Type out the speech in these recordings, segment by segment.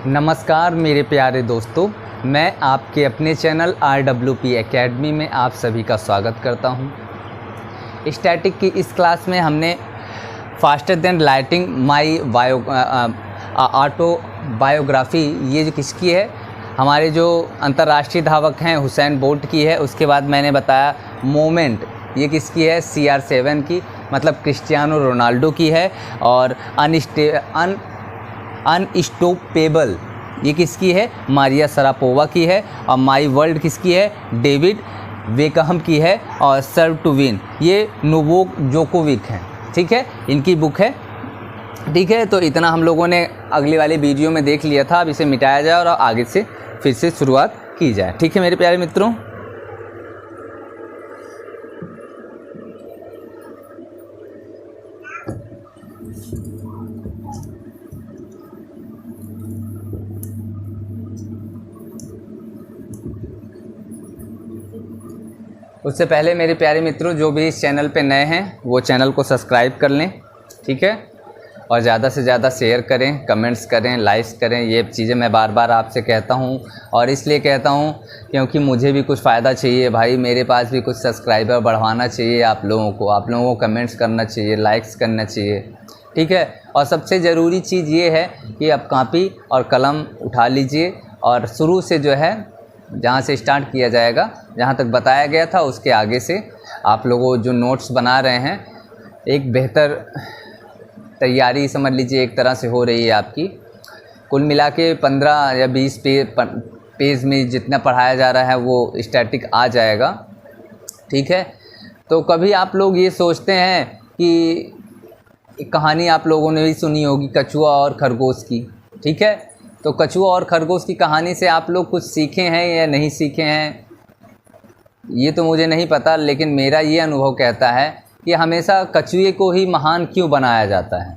नमस्कार मेरे प्यारे दोस्तों, मैं आपके अपने चैनल RWP एकेडमी में आप सभी का स्वागत करता हूं। स्टैटिक की इस क्लास में हमने faster than lighting my autobiography ये जो किसकी है, हमारे जो अंतर्राष्ट्रीय धावक हैं हुसैन बोल्ट की है। उसके बाद मैंने बताया मोमेंट ये किसकी है, CR7 की, मतलब क्रिस्टियानो रोनाल्डो की है। और अनस्टॉपेबल ये किसकी है, मारिया शरापोवा की है। और माई वर्ल्ड किसकी है, डेविड बेकहम की है। और सर्व टू विन ये नोवाक जोकोविक है, ठीक है, इनकी बुक है, ठीक है। तो इतना हम लोगों ने अगली वाली वीडियो में देख लिया था। अब इसे मिटाया जाए और आगे से फिर से शुरुआत की जाए, ठीक है मेरे प्यारे मित्रों। उससे पहले मेरे प्यारे मित्रों, जो भी इस चैनल पे नए हैं वो चैनल को सब्सक्राइब कर लें, ठीक है। और ज़्यादा से ज़्यादा शेयर करें, कमेंट्स करें, लाइक्स करें। ये चीज़ें मैं बार बार आपसे कहता हूँ और इसलिए कहता हूँ क्योंकि मुझे भी कुछ फ़ायदा चाहिए भाई। मेरे पास भी कुछ सब्सक्राइबर बढ़वाना चाहिए आप लोगों को कमेंट्स करना चाहिए, लाइक्स करना चाहिए, ठीक है। और सबसे ज़रूरी चीज़ ये है कि आप कॉपी और कलम उठा लीजिए और शुरू से जो है जहाँ से स्टार्ट किया जाएगा, जहाँ तक बताया गया था उसके आगे से आप लोगों जो नोट्स बना रहे हैं, एक बेहतर तैयारी समझ लीजिए एक तरह से हो रही है आपकी। कुल मिला के 15 या 20 पेज में जितना पढ़ाया जा रहा है वो स्टैटिक आ जाएगा, ठीक है। तो कभी आप लोग ये सोचते हैं कि एक कहानी आप लोगों ने भी सुनी होगी, कछुआ और खरगोश की, ठीक है। तो कछुआ और खरगोश की कहानी से आप लोग कुछ सीखे हैं या नहीं सीखे हैं ये तो मुझे नहीं पता, लेकिन मेरा ये अनुभव कहता है कि हमेशा कछुए को ही महान क्यों बनाया जाता है।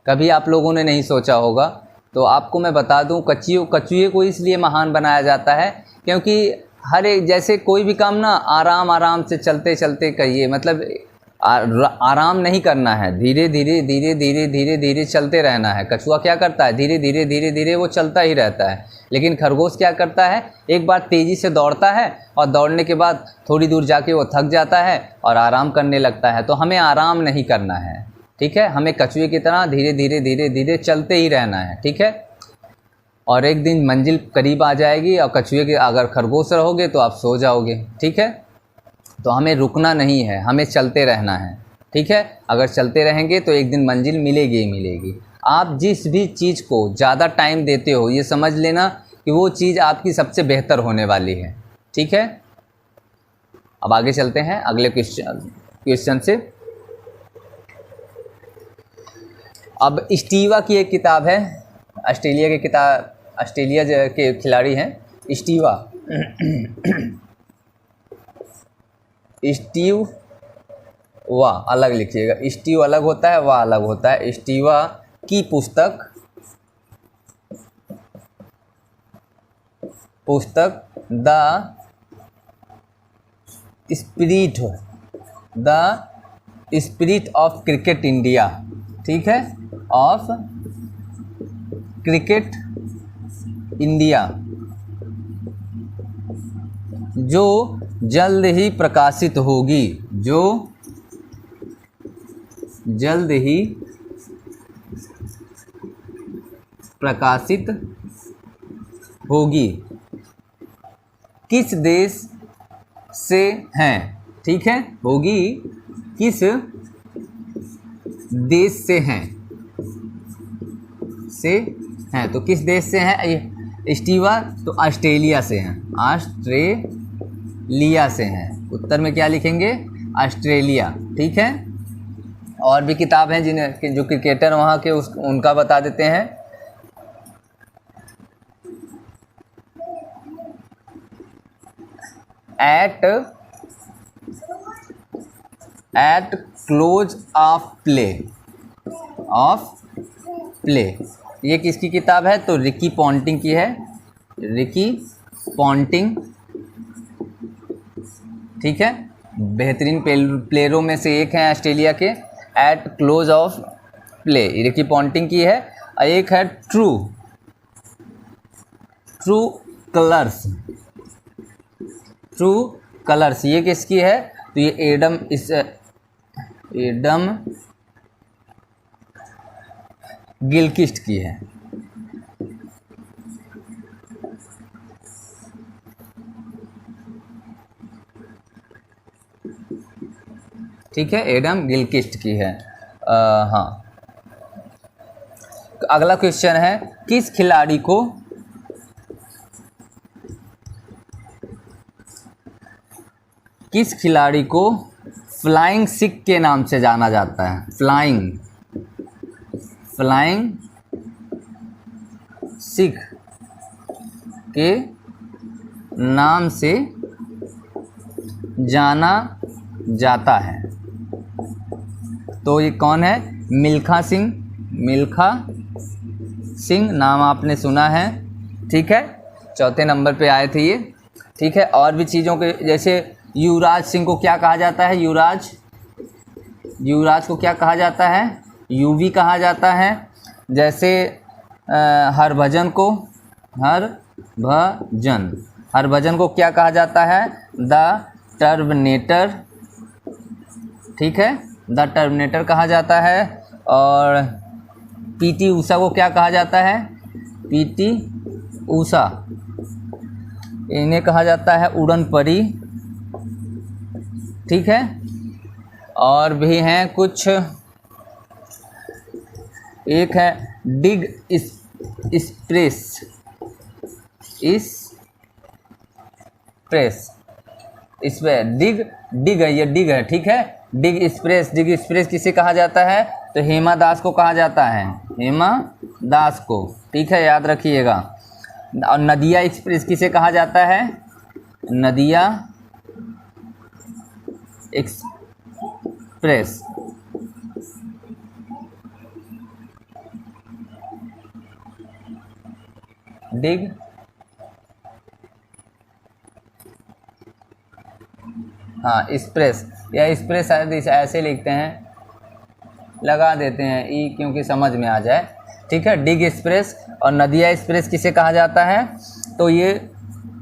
कभी आप लोगों ने नहीं सोचा होगा, तो आपको मैं बता दूं, कछुए को इसलिए महान बनाया जाता है क्योंकि हर एक, जैसे कोई भी काम ना आराम आराम से चलते चलते करिए, मतलब आराम नहीं करना है, धीरे धीरे धीरे धीरे धीरे धीरे चलते रहना है। कछुआ क्या करता है, धीरे धीरे धीरे धीरे वो चलता ही रहता है। लेकिन खरगोश क्या करता है, एक बार तेज़ी से दौड़ता है और दौड़ने के बाद थोड़ी दूर जाके वो थक जाता है और आराम करने लगता है। तो हमें आराम नहीं करना है, ठीक है। हमें कछुए की तरह धीरे धीरे धीरे धीरे चलते ही रहना है, ठीक है। और एक दिन मंजिल करीब आ जाएगी और कछुए के अगर खरगोश रहोगे तो आप सो जाओगे, ठीक है। तो हमें रुकना नहीं है, हमें चलते रहना है, ठीक है। अगर चलते रहेंगे तो एक दिन मंजिल मिलेगी ही मिलेगी। आप जिस भी चीज़ को ज़्यादा टाइम देते हो ये समझ लेना कि वो चीज़ आपकी सबसे बेहतर होने वाली है, ठीक है। अब आगे चलते हैं अगले क्वेश्चन से। अब स्टीवा की एक किताब है, ऑस्ट्रेलिया के खिलाड़ी हैं स्टीवा स्टीव वाह अलग लिखिएगा, स्टीव अलग होता है, वाह अलग होता है। स्टीवा की पुस्तक the spirit of cricket India, ठीक है, ऑफ क्रिकेट इंडिया, जो जल्द ही प्रकाशित होगी, जो जल्द ही प्रकाशित होगी, किस देश से हैं, ठीक है, होगी किस देश से हैं, तो किस देश से हैं स्टीवा, तो ऑस्ट्रेलिया से हैं, ऑस्ट्रेलिया से हैं। उत्तर में क्या लिखेंगे, ऑस्ट्रेलिया, ठीक है। और भी किताब हैं जिन्हें जो क्रिकेटर वहाँ के उनका बता देते हैं। एट क्लोज ऑफ प्ले ये किसकी किताब है, तो रिकी पॉन्टिंग की है, रिकी पॉन्टिंग, ठीक है। बेहतरीन प्लेयरों में से एक हैं ऑस्ट्रेलिया के। Eight close of play Ricky Ponting की है। एक है true true colours, true colours ये किसकी है? तो ये एडम गिलक्रिस्ट की है। ठीक है, एडम गिलक्रिस्ट की है। हाँ, अगला क्वेश्चन है, किस खिलाड़ी को फ्लाइंग सिख के नाम से जाना जाता है? फ्लाइंग सिख के नाम से जाना जाता है। तो ये कौन है? मिल्खा सिंह नाम आपने सुना है। ठीक है, चौथे नंबर पे आए थे ये। ठीक है, और भी चीज़ों के, जैसे युवराज सिंह को क्या कहा जाता है? युवराज को क्या कहा जाता है? युवी कहा जाता है। जैसे हरभजन को क्या कहा जाता है? The terminator. ठीक है, द टर्मिनेटर कहा जाता है। और पीटी ऊषा को क्या कहा जाता है? पीटी ऊषा, इन्हें कहा जाता है उड़न परी। ठीक है, और भी हैं कुछ, एक है डिग इस पे डिग है, ये डिग है। ठीक है, डिग एक्सप्रेस किसे कहा जाता है? तो हेमा दास को कहा जाता है, हेमा दास को। ठीक है, याद रखिएगा। और नदिया एक्सप्रेस किसे कहा जाता है? नदिया एक्सप्रेस। डिग हाँ, एक्सप्रेस या एक्सप्रेस ऐसे लिखते हैं, लगा देते हैं ई क्योंकि समझ में आ जाए। ठीक है, डिग एक्सप्रेस। और नदिया एक्सप्रेस किसे कहा जाता है? तो ये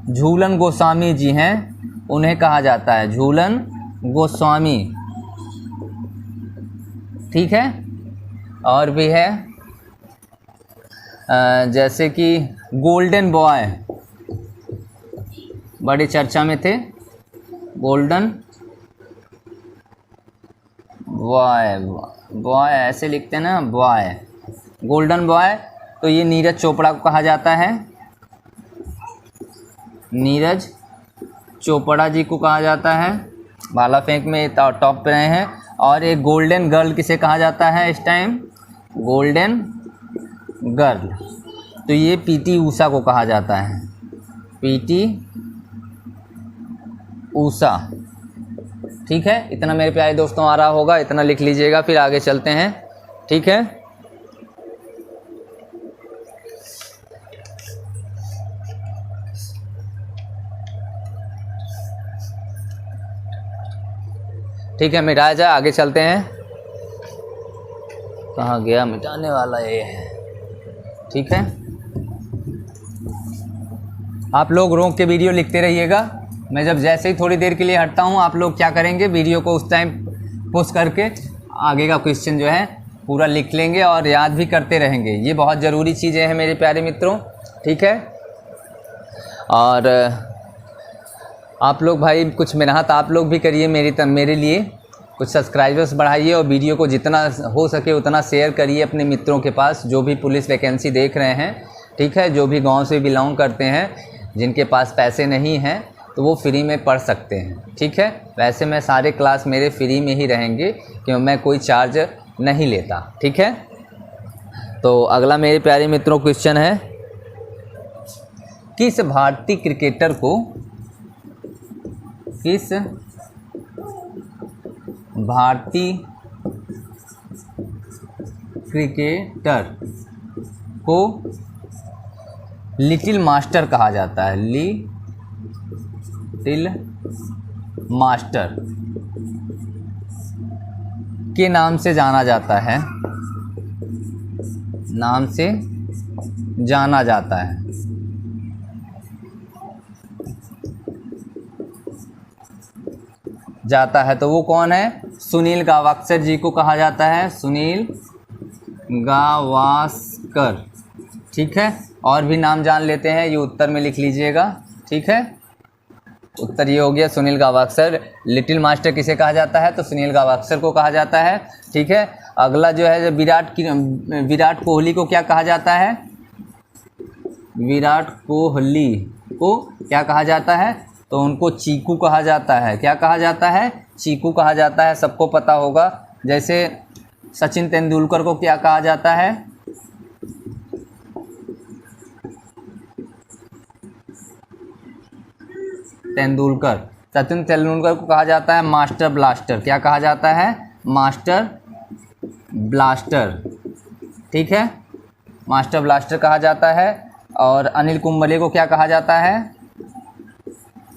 झूलन गोस्वामी जी हैं, उन्हें कहा जाता है झूलन गोस्वामी। ठीक है, और भी है जैसे कि गोल्डन बॉय, बड़ी चर्चा में थे। गोल्डन बॉय ऐसे लिखते हैं ना, बॉय, गोल्डन बॉय। तो ये नीरज चोपड़ा को कहा जाता है, नीरज चोपड़ा जी को कहा जाता है। भाला फेंक में टॉप पे रहे हैं। और एक गोल्डन गर्ल किसे कहा जाता है इस टाइम? गोल्डन गर्ल, तो ये पीटी ऊषा को कहा जाता है, पीटी ऊषा। ठीक है, इतना मेरे प्यारे दोस्तों आ रहा होगा, इतना लिख लीजिएगा, फिर आगे चलते हैं। ठीक है, ठीक है, मिटाया जाए, आगे चलते हैं। कहाँ गया मिटाने वाला? ये है। ठीक है, आप लोग रोक के वीडियो लिखते रहिएगा। मैं जब जैसे ही थोड़ी देर के लिए हटता हूँ, आप लोग क्या करेंगे, वीडियो को उस टाइम पोस्ट करके आगे का क्वेश्चन जो है पूरा लिख लेंगे और याद भी करते रहेंगे। ये बहुत ज़रूरी चीज़ें हैं मेरे प्यारे मित्रों। ठीक है, और आप लोग भाई कुछ मेहनत आप लोग भी करिए मेरे लिए, कुछ सब्सक्राइबर्स बढ़ाइए और वीडियो को जितना हो सके उतना शेयर करिए अपने मित्रों के पास, जो भी पुलिस वैकेंसी देख रहे हैं। ठीक है, जो भी गांव से बिलोंग करते हैं, जिनके पास पैसे नहीं हैं, तो वो फ्री में पढ़ सकते हैं। ठीक है, वैसे मैं सारे क्लास मेरे फ्री में ही रहेंगे, क्योंकि मैं कोई चार्ज नहीं लेता। ठीक है, तो अगला मेरे प्यारे मित्रों क्वेश्चन है, किस भारतीय क्रिकेटर को लिटिल मास्टर कहा जाता है? लिटिल मास्टर के नाम से जाना जाता है, नाम से जाना जाता है। जाता है, तो वो कौन है? सुनील गावस्कर जी को कहा जाता है, सुनील गावस्कर। ठीक है, और भी नाम जान लेते हैं, ये उत्तर में लिख लीजिएगा। ठीक है, उत्तर ये हो गया सुनील गावस्कर। लिटिल मास्टर किसे कहा जाता है? तो सुनील गावस्कर को कहा जाता है। ठीक है, अगला जो है विराट कोहली को क्या कहा जाता है? विराट कोहली को क्या कहा जाता है? तो उनको चीकू कहा जाता है। क्या कहा जाता है? चीकू कहा जाता है, सबको पता होगा। जैसे सचिन तेंदुलकर को क्या कहा जाता है? तेंदुलकर। सचिन तेंदुलकर को कहा जाता है मास्टर ब्लास्टर। क्या कहा जाता है? Master blaster. ठीक है, मास्टर ब्लास्टर कहा जाता है। और अनिल कुंबले को क्या कहा जाता है?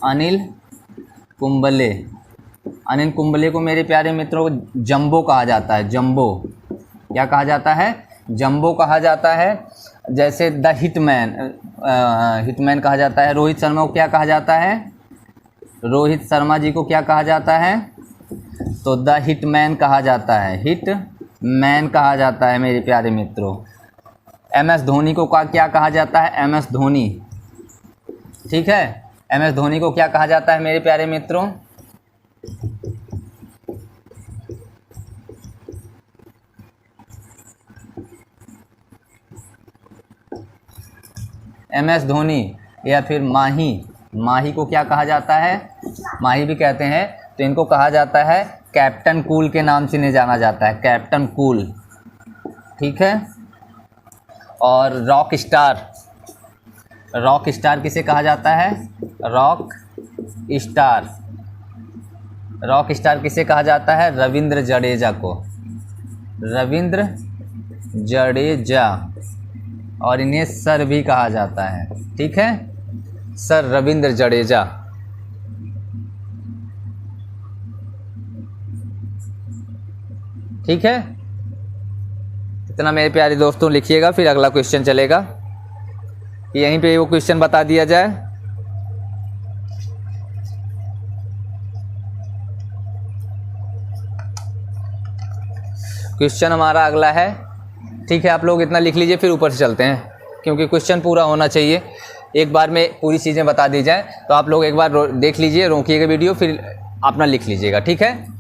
अनिल कुंबले। अनिल कुंबले को मेरे प्यारे मित्रों जंबो कहा जाता है, जंबो। क्या कहा जाता है? जंबो कहा जाता है। जैसे द हिटमैन कहा जाता है। रोहित शर्मा को क्या कहा जाता है? रोहित शर्मा जी को क्या कहा जाता है? तो द हिटमैन कहा जाता है, हिटमैन कहा जाता है मेरे प्यारे मित्रों। एम एस धोनी को क्या कहा जाता है? M S Dhoni. ठीक है, एम एस धोनी को क्या कहा जाता है मेरे प्यारे मित्रों? M S Dhoni. या फिर माही, माही को क्या कहा जाता है? माही भी कहते हैं। तो इनको कहा जाता है कैप्टन कूल के नाम से इन्हें जाना जाता है, कैप्टन कूल। ठीक है, और रॉक स्टार, रॉक स्टार किसे कहा जाता है? Rock star. रॉक स्टार किसे कहा जाता है? रविंद्र जडेजा को, रविंद्र जडेजा। और इन्हें सर भी कहा जाता है। ठीक है, सर रविंद्र जडेजा। ठीक है, इतना मेरे प्यारे दोस्तों लिखिएगा, फिर अगला क्वेश्चन चलेगा। यहीं पे वो क्वेश्चन बता दिया जाए। क्वेश्चन हमारा अगला है। ठीक है, आप लोग इतना लिख लीजिए, फिर ऊपर से चलते हैं, क्योंकि क्वेश्चन पूरा होना चाहिए। एक बार में पूरी चीज़ें बता दी जाए, तो आप लोग एक बार देख लीजिए, रोकिएगा वीडियो, फिर अपना लिख लीजिएगा। ठीक है,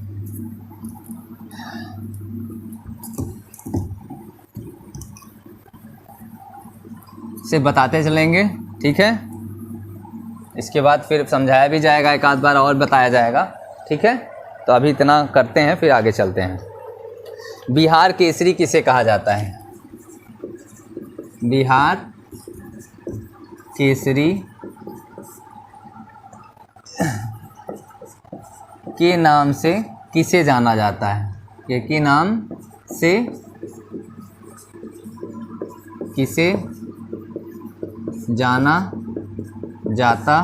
सिर्फ बताते चलेंगे। ठीक है, इसके बाद फिर समझाया भी जाएगा, एक आध बार और बताया जाएगा। ठीक है, तो अभी इतना करते हैं, फिर आगे चलते हैं। बिहार केसरी किसे कहा जाता है? बिहार केसरी के नाम से किसे जाना जाता है? के नाम से किसे जाना जाता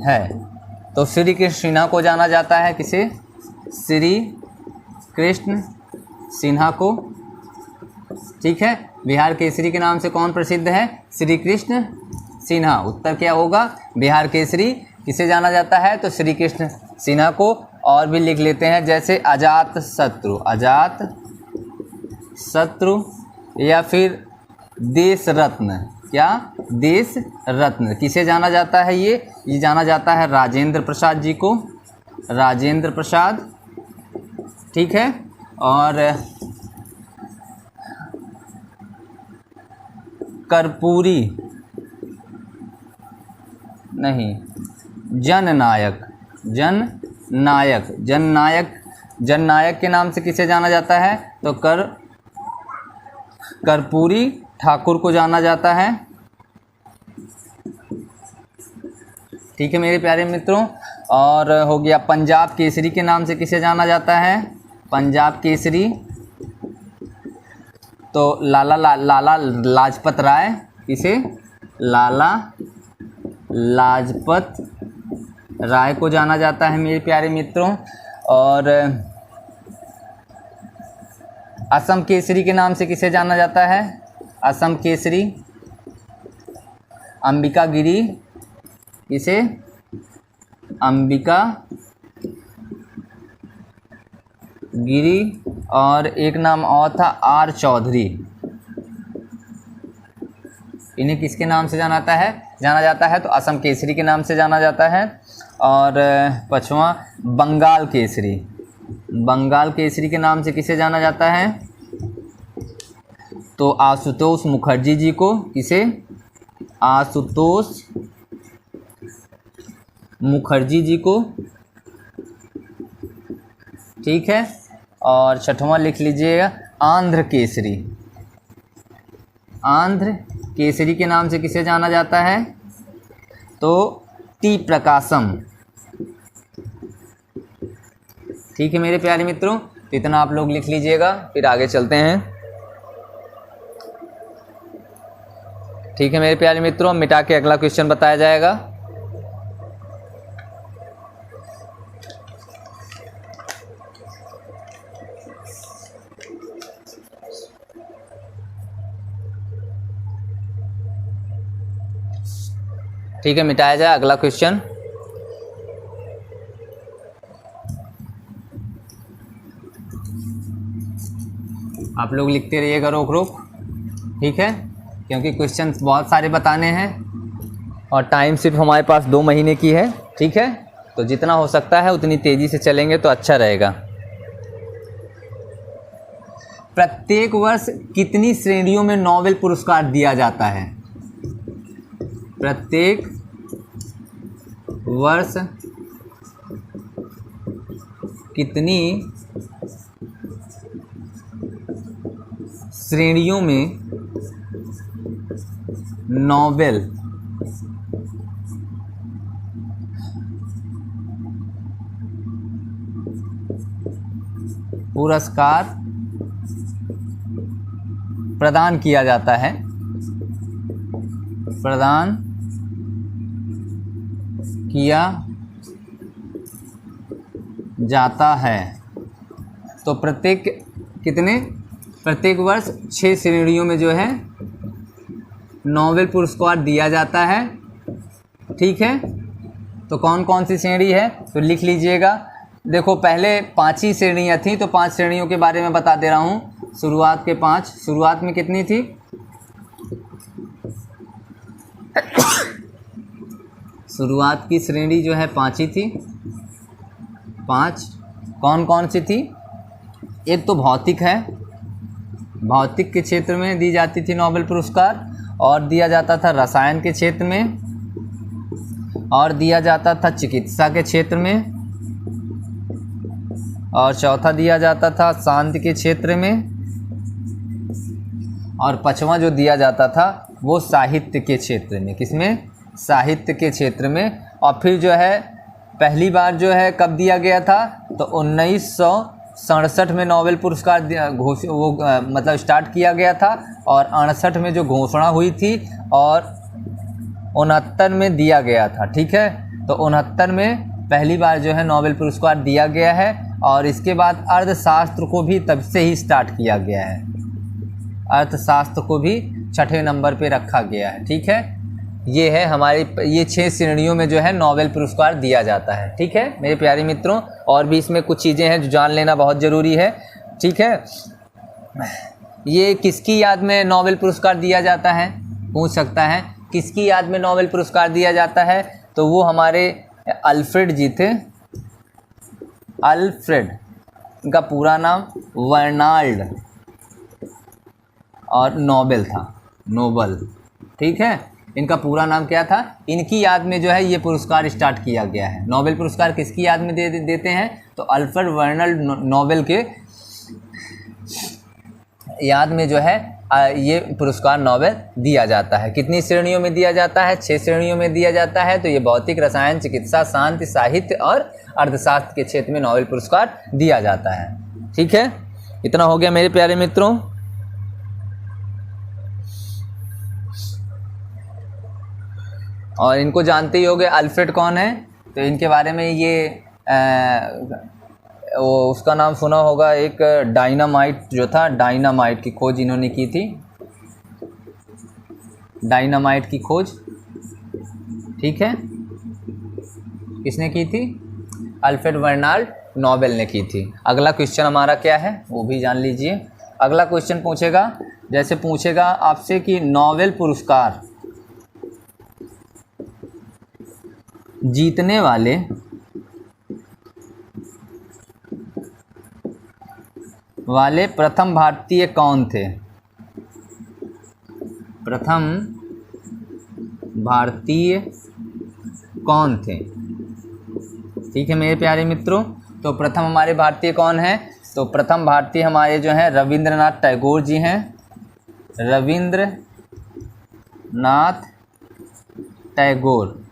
है? तो श्री कृष्ण सिन्हा को जाना जाता है। किसे? श्री कृष्ण सिन्हा को। ठीक है, बिहार केसरी के नाम से कौन प्रसिद्ध है? श्री कृष्ण सिन्हा। उत्तर क्या होगा? बिहार केसरी किसे जाना जाता है? तो श्री कृष्ण सिन्हा को। और भी लिख लेते हैं, जैसे अजात शत्रु, अजात शत्रु। या फिर देश रत्न। क्या? देश रत्न किसे जाना जाता है? ये जाना जाता है राजेंद्र प्रसाद जी को, राजेंद्र प्रसाद। ठीक है, और कर्पूरी नहीं, जननायक, जननायक, जननायक, जननायक के नाम से किसे जाना जाता है? तो कर्पूरी ठाकुर को जाना जाता है। ठीक है मेरे प्यारे मित्रों, और हो गया पंजाब केसरी के नाम से किसे जाना जाता है? पंजाब केसरी तो लाला लाजपत राय। किसे? लाला लाजपत राय को जाना जाता है मेरे प्यारे मित्रों। और असम केसरी के नाम से किसे जाना जाता है? असम केसरी अंबिका गिरी। किसे? अंबिका गिरी और एक नाम और था आर चौधरी। इन्हें किसके नाम से जाना जाता है तो असम केसरी के नाम से जाना जाता है। और पाँचवां बंगाल केसरी, बंगाल केसरी के नाम से किसे जाना जाता है तो आशुतोष मुखर्जी जी को। किसे? आशुतोष मुखर्जी जी को, ठीक है। और छठवां लिख लीजिएगा आंध्र केसरी, आंध्र केसरी के नाम से किसे जाना जाता है तो टी प्रकाशम, ठीक है मेरे प्यारे मित्रों। तो इतना आप लोग लिख लीजिएगा, फिर आगे चलते हैं। ठीक है मेरे प्यारे मित्रों, मिटा के अगला क्वेश्चन बताया जाएगा। ठीक है, मिटाया जाए अगला क्वेश्चन। आप लोग लिखते रहिएगा रोक रोक, ठीक है, क्योंकि क्वेश्चन बहुत सारे बताने हैं और टाइम सिर्फ हमारे पास 2 महीने की है, ठीक है। तो जितना हो सकता है उतनी तेज़ी से चलेंगे तो अच्छा रहेगा। प्रत्येक वर्ष कितनी श्रेणियों में नोबेल पुरस्कार दिया जाता है? प्रत्येक वर्ष कितनी श्रेणियों में नोबेल पुरस्कार प्रदान किया जाता है? प्रदान किया जाता है। तो प्रत्येक वर्ष 6 श्रेणियों में जो है नोबेल पुरस्कार दिया जाता है, ठीक है। तो कौन कौन सी श्रेणी है तो लिख लीजिएगा। देखो पहले 5 ही श्रेणियाँ थी, तो 5 श्रेणियों के बारे में बता दे रहा हूँ। शुरुआत के 5, शुरुआत में कितनी थी? शुरुआत की श्रेणी जो है 5 ही थी। 5 कौन कौन सी थी? एक तो भौतिक है, भौतिक के क्षेत्र में दी जाती थी नोबेल पुरस्कार, और दिया जाता था रसायन के क्षेत्र में, और दिया जाता था चिकित्सा के क्षेत्र में, और चौथा दिया जाता था शांति के क्षेत्र में, और 5वां जो दिया जाता था वो साहित्य के क्षेत्र में। किसमें? साहित्य के क्षेत्र में। और फिर जो है पहली बार जो है कब दिया गया था तो 1967 में नोबेल पुरस्कार मतलब स्टार्ट किया गया था, और 68 में जो घोषणा हुई थी, और 69 में दिया गया था, ठीक है। तो 69 में पहली बार जो है नोबेल पुरस्कार दिया गया है, और इसके बाद अर्थशास्त्र को भी तब से ही स्टार्ट किया गया है। अर्थशास्त्र को भी 6ठे नंबर पे रखा गया है, ठीक है। ये है हमारी, ये 6 श्रेणियों में जो है नोबेल पुरस्कार दिया जाता है, ठीक है मेरे प्यारे मित्रों। और भी इसमें कुछ चीज़ें हैं जो जान लेना बहुत ज़रूरी है, ठीक है। ये किसकी याद में नोबेल पुरस्कार दिया जाता है पूछ सकता है, किसकी याद में नोबेल पुरस्कार दिया जाता है? तो वो हमारे अल्फ्रेड जी थे। अल्फ्रेड, इनका पूरा नाम वर्नाल्ड और नोबेल था, नोबल, ठीक है। इनका पूरा नाम क्या था? इनकी याद में जो है ये पुरस्कार स्टार्ट किया गया है। नोबेल पुरस्कार किसकी याद में देते हैं तो अल्फ्रेड वर्नाल्ड नोबेल के याद में जो है ये पुरस्कार नोबेल दिया जाता है। कितनी श्रेणियों में दिया जाता है? 6 श्रेणियों में दिया जाता है। तो ये भौतिक, रसायन, चिकित्सा, शांति, साहित्य और अर्थशास्त्र के क्षेत्र में नोबेल पुरस्कार दिया जाता है, ठीक है। इतना हो गया मेरे प्यारे मित्रों। और इनको जानते ही होंगे अल्फ्रेड कौन है, तो इनके बारे में ये उसका नाम सुना होगा, एक डायनामाइट जो था, डायनामाइट की खोज इन्होंने की थी, डायनामाइट की खोज, ठीक है। किसने की थी? अल्फ्रेड वर्नाल्ड नोबेल ने की थी। अगला क्वेश्चन हमारा क्या है वो भी जान लीजिए। अगला क्वेश्चन पूछेगा, जैसे पूछेगा आपसे कि नोबेल पुरस्कार जीतने वाले प्रथम भारतीय कौन थे? प्रथम भारतीय कौन थे? ठीक है मेरे प्यारे मित्रों, तो प्रथम हमारे भारतीय कौन हैं? तो प्रथम भारतीय हमारे जो हैं रविंद्रनाथ टैगोर जी हैं। रविंद्रनाथ टैगोर,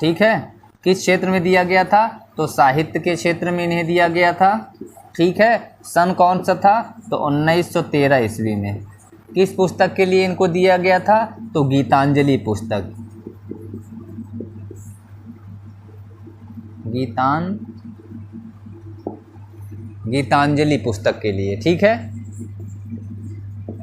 ठीक है। किस क्षेत्र में दिया गया था? तो साहित्य के क्षेत्र में इन्हें दिया गया था, ठीक है। सन कौन सा था? तो 1913 ईस्वी में। किस पुस्तक के लिए इनको दिया गया था? तो गीतांजलि पुस्तक, गीतांजलि पुस्तक के लिए, ठीक है।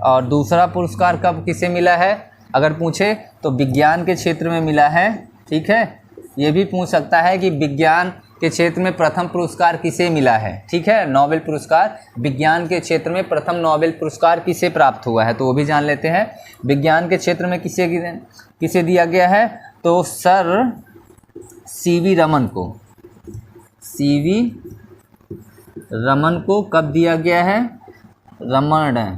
और दूसरा पुरस्कार कब किसे मिला है अगर पूछे तो विज्ञान के क्षेत्र में मिला है, ठीक है। ये भी पूछ सकता है कि विज्ञान के क्षेत्र में प्रथम पुरस्कार किसे मिला है, ठीक है। नोबेल पुरस्कार विज्ञान के क्षेत्र में प्रथम नोबेल पुरस्कार किसे प्राप्त हुआ है तो वो भी जान लेते हैं। विज्ञान के क्षेत्र में किसे दिया गया है? तो सर सीवी रमन को, सीवी रमन को कब दिया गया है? रमण,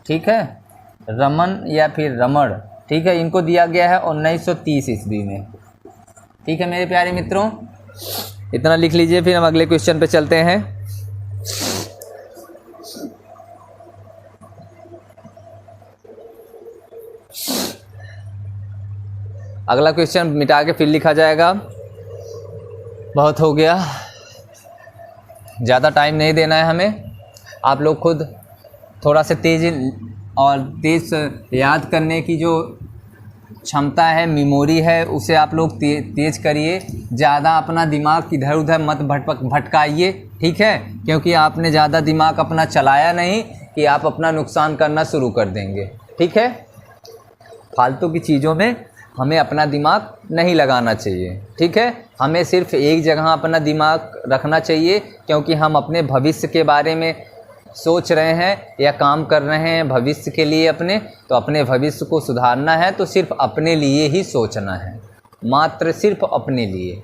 ठीक है, रमन या फिर रमण, ठीक है। इनको दिया गया है 1930 ईस्वी में, ठीक है मेरे प्यारे मित्रों। इतना लिख लीजिए, फिर हम अगले क्वेश्चन पे चलते हैं। अगला क्वेश्चन मिटा के फिर लिखा जाएगा, बहुत हो गया, ज़्यादा टाइम नहीं देना है हमें। आप लोग खुद थोड़ा सा तेज़ याद करने की जो क्षमता है, मेमोरी है, उसे आप लोग तेज़ करिए। ज़्यादा अपना दिमाग इधर उधर मत भटकाइए, ठीक है, क्योंकि आपने ज़्यादा दिमाग अपना चलाया नहीं कि आप अपना नुकसान करना शुरू कर देंगे, ठीक है। फालतू की चीज़ों में हमें अपना दिमाग नहीं लगाना चाहिए, ठीक है। हमें सिर्फ एक जगह अपना दिमाग रखना चाहिए, क्योंकि हम अपने भविष्य के बारे में सोच रहे हैं या काम कर रहे हैं भविष्य के लिए अपने, तो अपने भविष्य को सुधारना है तो सिर्फ अपने लिए ही सोचना है, मात्र सिर्फ अपने लिए।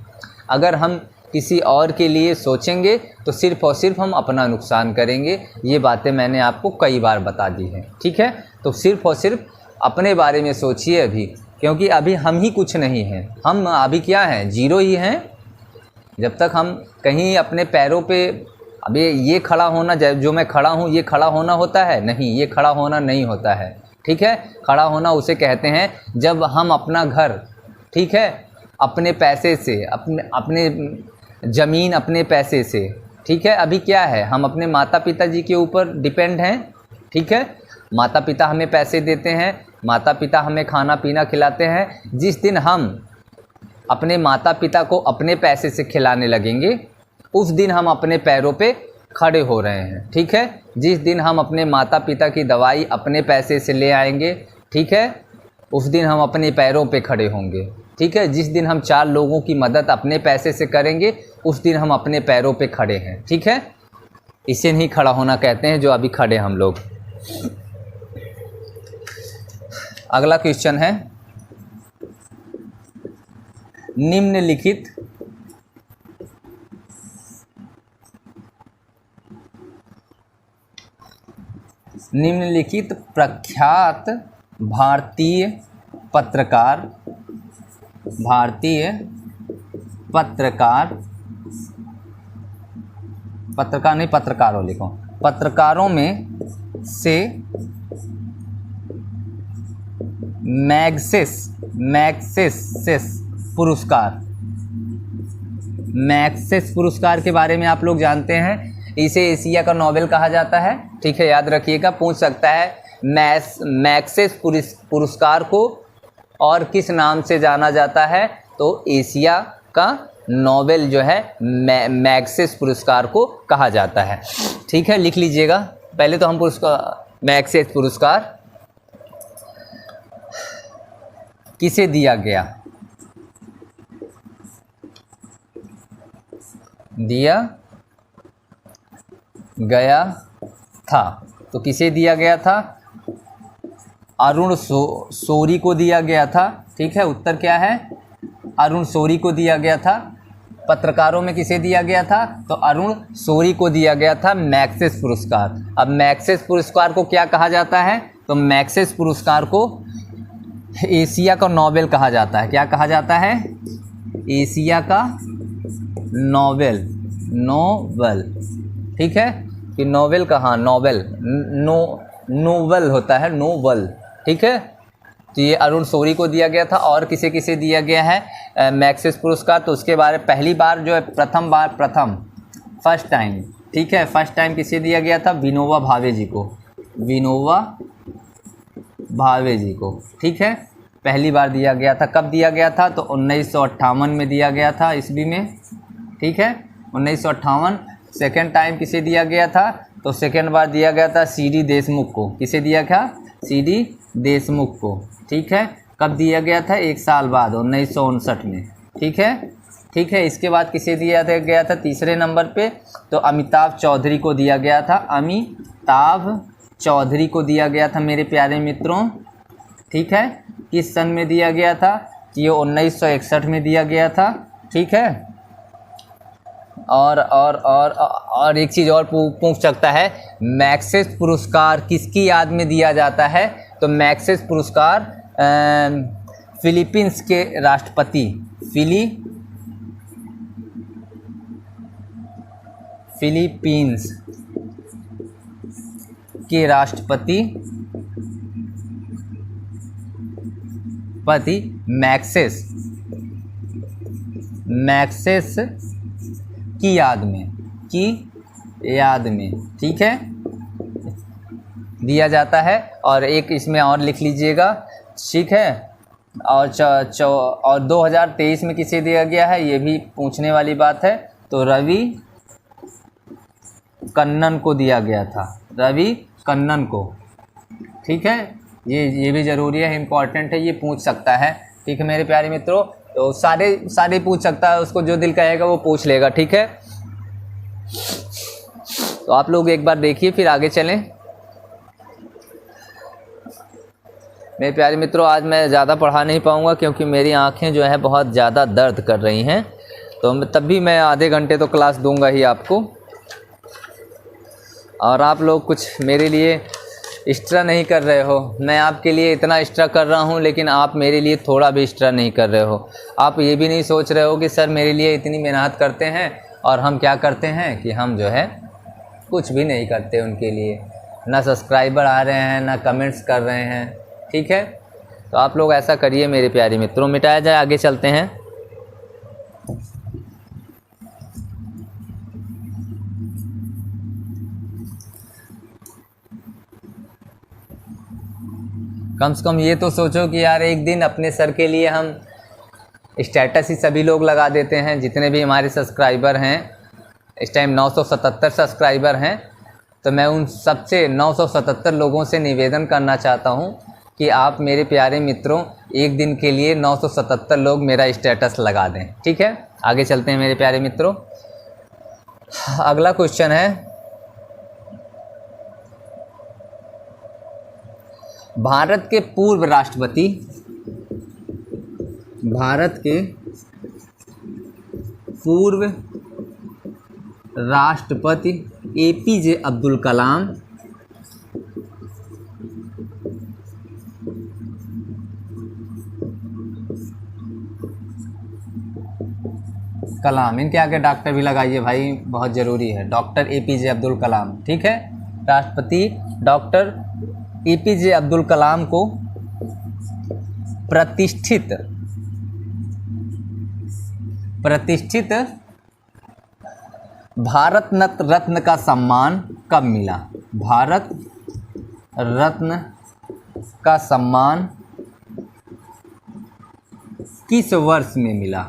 अगर हम किसी और के लिए सोचेंगे तो सिर्फ और सिर्फ हम अपना नुकसान करेंगे। ये बातें मैंने आपको कई बार बता दी हैं, ठीक है। तो सिर्फ और सिर्फ अपने बारे में सोचिए अभी, क्योंकि अभी हम ही कुछ नहीं हैं, हम अभी क्या हैं, जीरो ही हैं। जब तक हम कहीं अपने पैरों पे, अभी ये खड़ा होना, जो मैं खड़ा हूँ ये खड़ा होना होता है? नहीं, ये खड़ा होना नहीं होता है, ठीक है। खड़ा होना उसे कहते हैं जब हम अपना घर, ठीक है, अपने पैसे से, अपने ज़मीन अपने पैसे से, ठीक है। अभी क्या है, हम अपने माता पिता जी के ऊपर डिपेंड हैं, ठीक है। माता पिता हमें पैसे देते हैं, माता पिता हमें खाना पीना खिलाते हैं। जिस दिन हम अपने माता पिता को अपने पैसे से खिलाने लगेंगे, उस दिन हम अपने पैरों पे खड़े हो रहे हैं, ठीक है। जिस दिन हम अपने माता पिता की दवाई अपने पैसे से ले आएंगे, ठीक है, उस दिन हम अपने पैरों पे खड़े होंगे, ठीक है। जिस दिन हम 4 लोगों की मदद अपने पैसे से करेंगे, उस दिन हम अपने पैरों पे खड़े हैं, ठीक है। इसे नहीं खड़ा होना कहते हैं जो अभी खड़े हम लोग। अगला क्वेश्चन है, निम्नलिखित प्रख्यात भारतीय पत्रकार नहीं, पत्रकारों लिखो, पत्रकारों में से मैग्सेस पुरस्कार के बारे में आप लोग जानते हैं। इसे एशिया का नोबेल कहा जाता है, ठीक है, याद रखिएगा। पूछ सकता है मैग्सेस पुरस्कार को और किस नाम से जाना जाता है? तो एशिया का नोबेल जो है मैग्सेस पुरस्कार को कहा जाता है, ठीक है, लिख लीजिएगा। पहले तो हम मैग्सेस पुरस्कार किसे दिया गया? दिया गया था। तो किसे दिया गया था? अरुण शौरी को दिया गया था। ठीक है, उत्तर क्या है? अरुण शौरी को दिया गया था। पत्रकारों में किसे दिया गया था? तो अरुण शौरी को दिया गया था मैग्सेसे पुरस्कार। अब मैग्सेसे पुरस्कार को क्या कहा जाता है? तो मैग्सेसे पुरस्कार को एशिया का नोबेल कहा जाता है। क्या कहा जाता है? एशिया का नोबेल। ठीक है, कि नोबेल कहाँ? नोबेल नोबल होता है, नोबल। ठीक है, तो ये अरुण शौरी को दिया गया था। और किसे किसे दिया गया है मैग्सेसे पुरस्कार? तो उसके बारे पहली बार जो है फर्स्ट टाइम, ठीक है, फर्स्ट टाइम किसे दिया गया था? विनोबा भावे जी को। विनोबा भावे जी को, ठीक है, पहली बार दिया गया था। कब दिया गया था? तो 1958 में दिया गया था, ईस्वी में। ठीक है, 1958। सेकेंड टाइम किसे दिया गया था? तो सेकेंड बार दिया गया था CD देशमुख को। किसे दिया था? CD देशमुख को। ठीक है, कब दिया गया था? 1 साल बाद, 1959 में। ठीक है, ठीक है। इसके बाद किसे दिया गया था तीसरे नंबर पे? तो अमिताभ चौधरी को दिया गया था। अमिताभ चौधरी को दिया गया था मेरे प्यारे मित्रों। ठीक है, किस सन में दिया गया था? ये 1961 में दिया गया था। ठीक है, और एक चीज़ और पूछ सकता है, मैग्सेसे पुरस्कार किसकी याद में दिया जाता है? तो मैग्सेसे पुरस्कार फिलीपींस के राष्ट्रपति फिलीपींस के राष्ट्रपति मैग्सेसे की याद में, ठीक है, दिया जाता है। और एक इसमें और लिख लीजिएगा, ठीक है। और 2023 में किसे दिया गया है, ये भी पूछने वाली बात है। तो रवि कन्नन को दिया गया था, रवि कन्नन को। ठीक है, ये भी ज़रूरी है, इम्पॉर्टेंट है, ये पूछ सकता है। ठीक है मेरे प्यारे मित्रों, तो सारे पूछ सकता है, उसको जो दिल कहेगा वो पूछ लेगा। ठीक है, तो आप लोग एक बार देखिए, फिर आगे चलें। मेरे प्यारे मित्रों, आज मैं ज़्यादा पढ़ा नहीं पाऊँगा क्योंकि मेरी आँखें जो है बहुत ज़्यादा दर्द कर रही हैं। तो तब भी मैं आधे घंटे तो क्लास दूंगा ही आपको। और आप लोग कुछ मेरे लिए एक्स्ट्रा नहीं कर रहे हो। मैं आपके लिए इतना एक्स्ट्रा कर रहा हूँ, लेकिन आप मेरे लिए थोड़ा भी एक्स्ट्रा नहीं कर रहे हो। आप ये भी नहीं सोच रहे हो कि सर मेरे लिए इतनी मेहनत करते हैं और हम क्या करते हैं कि हम जो है कुछ भी नहीं करते उनके लिए। ना सब्सक्राइबर आ रहे हैं, ना कमेंट्स कर रहे हैं। ठीक है, तो आप लोग ऐसा करिए मेरे प्यारे मित्रों। मिटाया जाए, आगे चलते हैं। कम से कम ये तो सोचो कि यार एक दिन अपने सर के लिए हम स्टेटस ही सभी लोग लगा देते हैं, जितने भी हमारे सब्सक्राइबर हैं। इस टाइम 977 सब्सक्राइबर हैं। तो मैं उन सबसे 977 लोगों से निवेदन करना चाहता हूं कि आप मेरे प्यारे मित्रों एक दिन के लिए 977 लोग मेरा स्टेटस लगा दें। ठीक है, आगे चलते हैं मेरे प्यारे मित्रों। अगला क्वेश्चन है, भारत के पूर्व राष्ट्रपति APJ अब्दुल कलाम इनके आगे डॉक्टर भी लगाइए भाई, बहुत ज़रूरी है। Doctor APJ Abdul Kalam. ठीक है, राष्ट्रपति डॉक्टर APJ अब्दुल कलाम को प्रतिष्ठित भारत रत्न का सम्मान कब मिला? भारत रत्न का सम्मान किस वर्ष में मिला?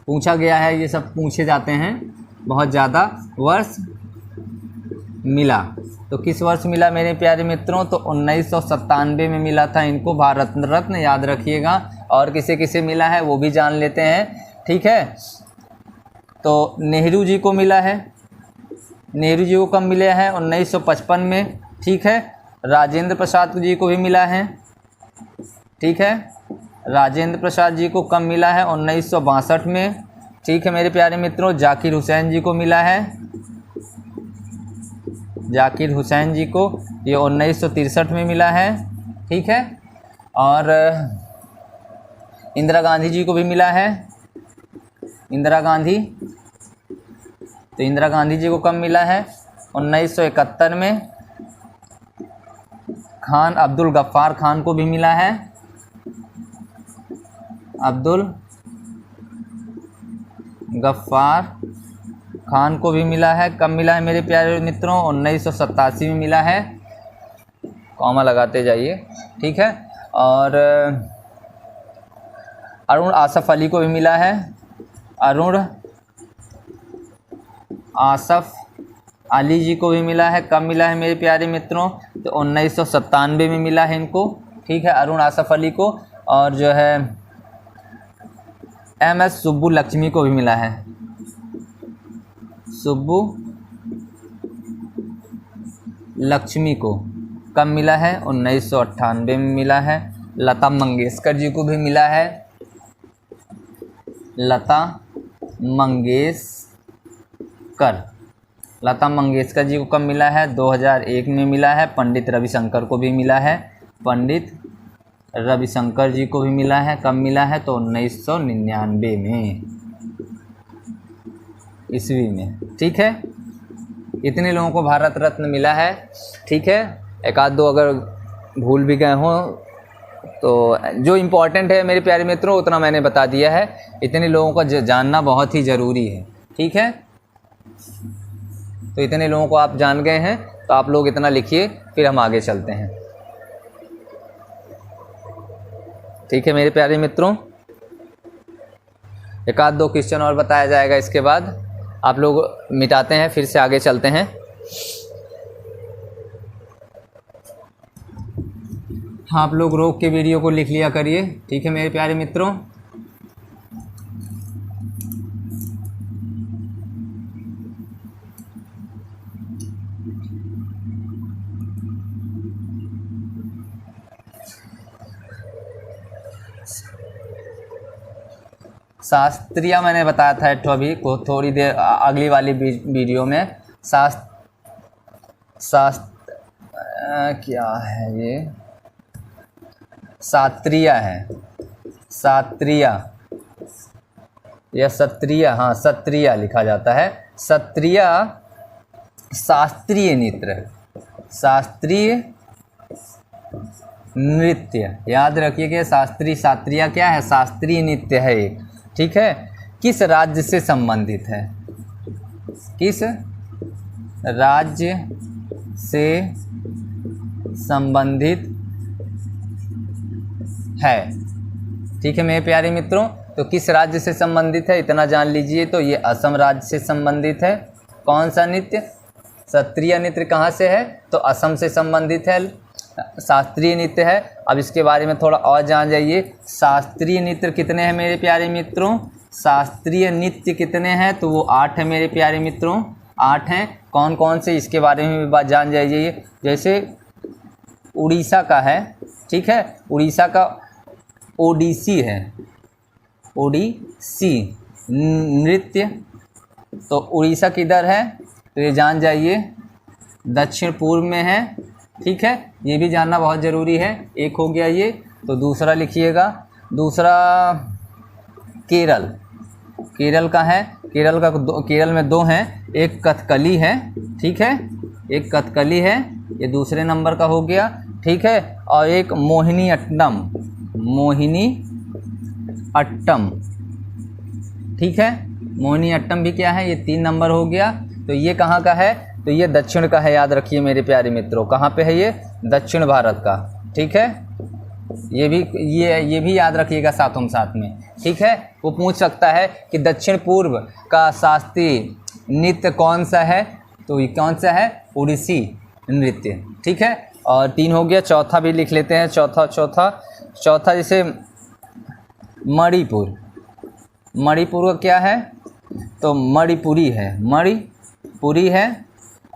पूछा गया है, ये सब पूछे जाते हैं बहुत ज़्यादा। वर्ष मिला, तो किस वर्ष मिला मेरे प्यारे मित्रों? तो 1997 में मिला था इनको भारत रत्न, याद रखिएगा। और किसे किसे मिला है वो भी जान लेते हैं। ठीक है, तो नेहरू जी को मिला है, नेहरू जी को कब मिले हैं? 1955 में। ठीक है, राजेंद्र प्रसाद जी को भी मिला है। ठीक है, राजेंद्र प्रसाद जी को कब मिला है? 1962 में। ठीक है मेरे प्यारे मित्रों, जाकिर हुसैन जी को मिला है, जाकिर हुसैन जी को ये 1963 में मिला है। ठीक है, और इंदिरा गांधी जी को भी मिला है, इंदिरा गांधी, तो इंदिरा गांधी जी को कब मिला है? 1971 में। खान अब्दुल गफ्फार खान को भी मिला है, अब्दुल गफ्फार खान को भी मिला है। कब मिला है मेरे प्यारे मित्रों? 1987 में मिला है, कॉमा लगाते जाइए। ठीक है, और अरुण आसफ अली को भी मिला है, अरुण आसफ अली जी को भी मिला है। कब मिला है मेरे प्यारे मित्रों? तो 1997 में मिला है इनको। ठीक है, अरुण आसफ अली को, और जो है MS सुब्बू लक्ष्मी को भी मिला है, सुब्बू लक्ष्मी को कब मिला है? 1998 में मिला है। लता मंगेशकर जी को भी मिला है, लता मंगेशकर जी को कब मिला है? 2001 में मिला है। पंडित रविशंकर को भी मिला है, पंडित रविशंकर जी को भी मिला है। कब मिला है? तो 1999 में, ईस्वी में। ठीक है, इतने लोगों को भारत रत्न मिला है। ठीक है, एक आध दो अगर भूल भी गए हों तो जो इम्पोर्टेंट है मेरे प्यारे मित्रों उतना मैंने बता दिया है। इतने लोगों का जानना बहुत ही ज़रूरी है। ठीक है, तो इतने लोगों को आप जान गए हैं, तो आप लोग इतना लिखिए, फिर हम आगे चलते हैं। ठीक है मेरे प्यारे मित्रों, एक आध दो क्वेश्चन और बताया जाएगा, इसके बाद आप लोग मिटाते हैं, फिर से आगे चलते हैं। आप लोग रोक के वीडियो को लिख लिया करिए। ठीक है मेरे प्यारे मित्रों, शास्त्रीय मैंने बताया था एक अभी को थोड़ी देर अगली वाली वीडियो में। क्या है ये? शास्त्रीय है, शास्त्रीय या क्षत्रिय, हाँ क्षत्रिय लिखा जाता है। क्षत्रिय शास्त्रीय नृत्य, शास्त्रीय नृत्य याद रखिए कि शास्त्रीय क्या है? शास्त्रीय नृत्य है एक। ठीक है, किस राज्य से संबंधित है? किस राज्य से संबंधित है? ठीक है मेरे प्यारे मित्रों, तो किस राज्य से संबंधित है इतना जान लीजिए। तो ये असम राज्य से संबंधित है। कौन सा नृत्य? क्षत्रिय नृत्य कहाँ से है? तो असम से संबंधित है, शास्त्रीय नृत्य है। अब इसके बारे में थोड़ा और जान जाइए। शास्त्रीय नृत्य कितने हैं मेरे प्यारे मित्रों? शास्त्रीय नृत्य कितने हैं? तो वो 8 है मेरे प्यारे मित्रों, 8 हैं। कौन कौन से, इसके बारे में भी बात जान जाइए। जैसे उड़ीसा का है, ठीक है, उड़ीसा का ओडिसी है, ओडिसी नृत्य। तो उड़ीसा किधर है? तो ये जान जाइए, दक्षिण पूर्व में है। ठीक है, ये भी जानना बहुत ज़रूरी है। एक हो गया ये, तो दूसरा लिखिएगा। दूसरा केरल, केरल का है। केरल में 2 हैं, एक कथकली है, ठीक है, एक कथकली है, ये दूसरे नंबर का हो गया। ठीक है, और एक मोहिनी अट्टम, मोहिनी अट्टम। ठीक है, मोहिनी अट्टम भी क्या है? ये 3 नंबर हो गया। तो ये कहाँ का है? तो ये दक्षिण का है, याद रखिए मेरे प्यारे मित्रों। कहाँ पे है ये? दक्षिण भारत का। ठीक है, ये भी याद रखिएगा साथों साथ में। ठीक है, वो पूछ सकता है कि दक्षिण पूर्व का शास्त्रीय नृत्य कौन सा है? तो ये कौन सा है? उड़ीसी नृत्य। ठीक है, और 3 हो गया। चौथा भी लिख लेते हैं। चौथा जैसे मणिपुर, मणिपुर का क्या है? तो मणिपुरी है, मणिपुरी है।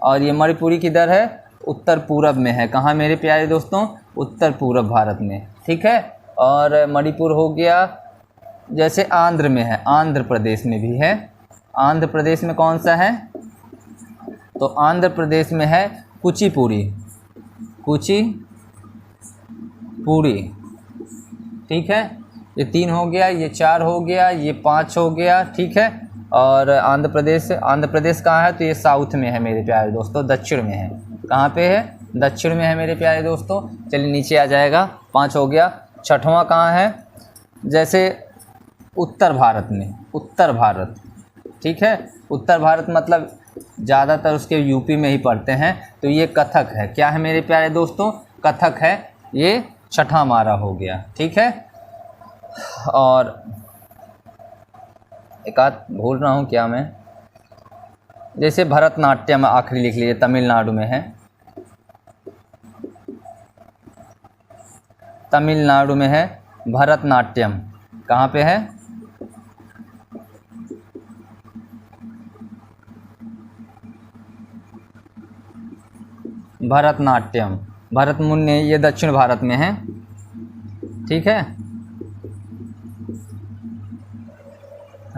और ये मणिपुरी किधर है? उत्तर पूरब में है। कहाँ मेरे प्यारे दोस्तों? उत्तर पूरब भारत में, ठीक है। और मणिपुर हो गया, जैसे आंध्र में है, आंध्र प्रदेश में भी है। आंध्र प्रदेश में कौन सा है? तो आंध्र प्रदेश में है कुचिपुड़ी, कुचिपुड़ी, ठीक है। ये 3 हो गया, ये 4 हो गया, ये 5 हो गया, ठीक है। और आंध्र प्रदेश कहाँ है? तो ये साउथ में है मेरे प्यारे दोस्तों, दक्षिण में है। कहाँ पे है? दक्षिण में है मेरे प्यारे दोस्तों। चलिए नीचे आ जाएगा, 5 हो गया। छठवां कहाँ है? जैसे उत्तर भारत में, उत्तर भारत, ठीक है। उत्तर भारत मतलब ज़्यादातर उसके यूपी में ही पढ़ते हैं। तो ये कथक है। क्या है मेरे प्यारे दोस्तों? कथक है। ये छठा हमारा हो गया, ठीक है। और एक आध भूल रहा हूँ क्या मैं, जैसे भरतनाट्यम आखिरी लिख लीजिए, तमिलनाडु में है, तमिलनाडु में है भरतनाट्यम। कहाँ पे है? भरतनाट्यम, भरतमुनि, ये दक्षिण भारत में है, ठीक है।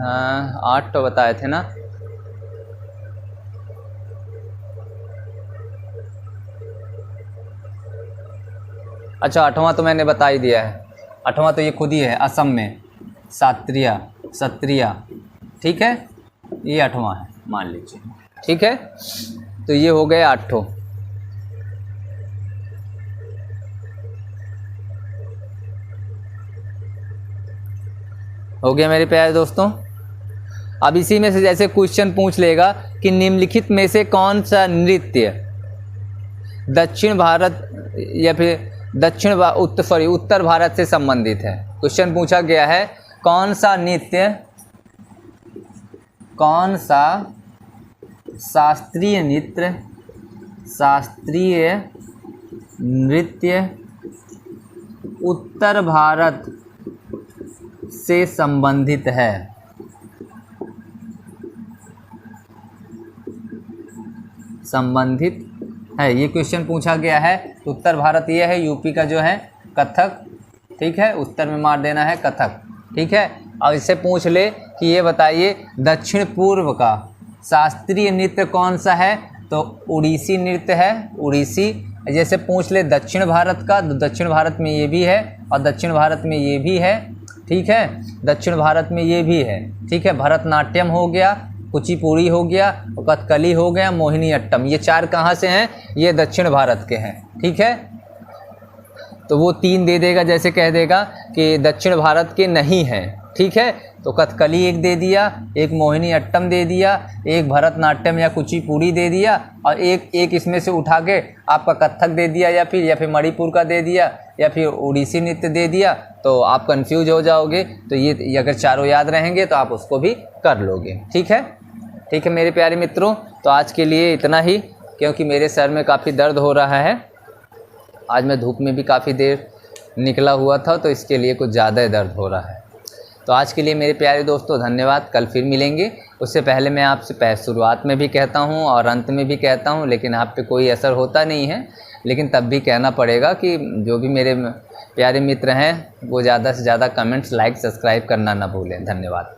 8 तो बताए थे ना। अच्छा 8वां तो मैंने बता ही दिया है। 8वां तो ये खुद ही है, असम में सात्रिया, सत्रिया, ठीक है। ये 8वां है मान लीजिए, ठीक है। तो ये हो गए 8 ठो। हो गया मेरे प्यारे दोस्तों। अब इसी में से जैसे क्वेश्चन पूछ लेगा कि निम्नलिखित में से कौन सा नृत्य दक्षिण भारत या फिर उत्तर भारत से संबंधित है। क्वेश्चन पूछा गया है कौन सा नृत्य, कौन सा शास्त्रीय नृत्य उत्तर भारत से संबंधित है। संबंधित है, ये क्वेश्चन पूछा गया है। उत्तर भारत ये है, यूपी का जो है कथक, ठीक है। उत्तर में मार देना है कथक, ठीक है। अब इससे पूछ ले कि ये बताइए दक्षिण पूर्व का शास्त्रीय नृत्य कौन सा है? तो उड़ीसी नृत्य है, उड़ीसी। जैसे पूछ ले दक्षिण भारत का, तो दक्षिण भारत में ये भी है और दक्षिण भारत में ये भी है, ठीक है। दक्षिण भारत में ये भी है, ठीक है। भरतनाट्यम हो गया, कुचिपुड़ी हो गया, कथकली हो गया, मोहिनी अट्टम, ये 4 कहाँ से हैं? ये दक्षिण भारत के हैं, ठीक है। तो वो 3 दे देगा, जैसे कह देगा कि दक्षिण भारत के नहीं हैं, ठीक है। तो कथकली एक दे दिया, एक मोहिनी अट्टम दे दिया, एक भरतनाट्यम या कुचिपुड़ी दे दिया, और एक इसमें से उठा के आपका कथक दे दिया, या फिर मणिपुर का दे दिया, या फिर उड़ीसी नृत्य दे दिया। तो आप कंफ्यूज हो जाओगे। तो ये अगर चारों याद रहेंगे तो आप उसको भी कर लोगे, ठीक है। ठीक है मेरे प्यारे मित्रों, तो आज के लिए इतना ही, क्योंकि मेरे सर में काफ़ी दर्द हो रहा है। आज मैं धूप में भी काफ़ी देर निकला हुआ था, तो इसके लिए कुछ ज़्यादा ही दर्द हो रहा है। तो आज के लिए मेरे प्यारे दोस्तों धन्यवाद। कल फिर मिलेंगे। उससे पहले मैं आपसे शुरुआत में भी कहता हूँ और अंत में भी कहता हूँ, लेकिन आप पे कोई असर होता नहीं है, लेकिन तब भी कहना पड़ेगा कि जो भी मेरे प्यारे मित्र हैं वो ज़्यादा से ज़्यादा कमेंट्स, लाइक, सब्सक्राइब करना ना भूलें। धन्यवाद।